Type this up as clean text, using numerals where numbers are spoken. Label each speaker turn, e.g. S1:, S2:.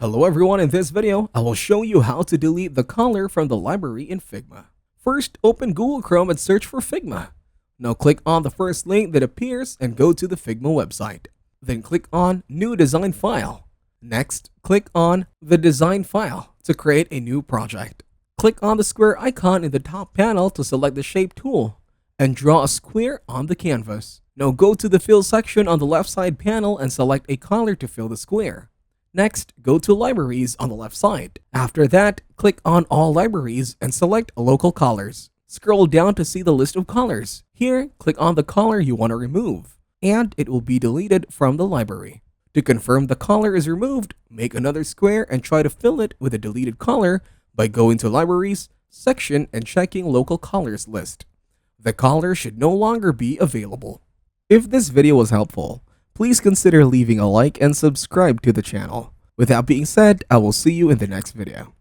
S1: Hello everyone, in this video, I will show you how to delete the color from the library in Figma. First, open Google Chrome and search for Figma. Now click on the first link that appears and go to the Figma website. Then click on New Design File. Next, click on the Design file to create a new project. Click on the square icon in the top panel to select the Shape tool and draw a square on the canvas. Now go to the Fill section on the left side panel and select a color to fill the square. Next, go to Libraries on the left side. After that, click on All Libraries and select Local Colors. Scroll down to see the list of colors. Here, click on the color you want to remove, and it will be deleted from the library. To confirm the color is removed, make another square and try to fill it with a deleted color by going to Libraries section and checking Local Colors list. The color should no longer be available. If this video was helpful, please consider leaving a like and subscribe to the channel. With that being said, I will see you in the next video.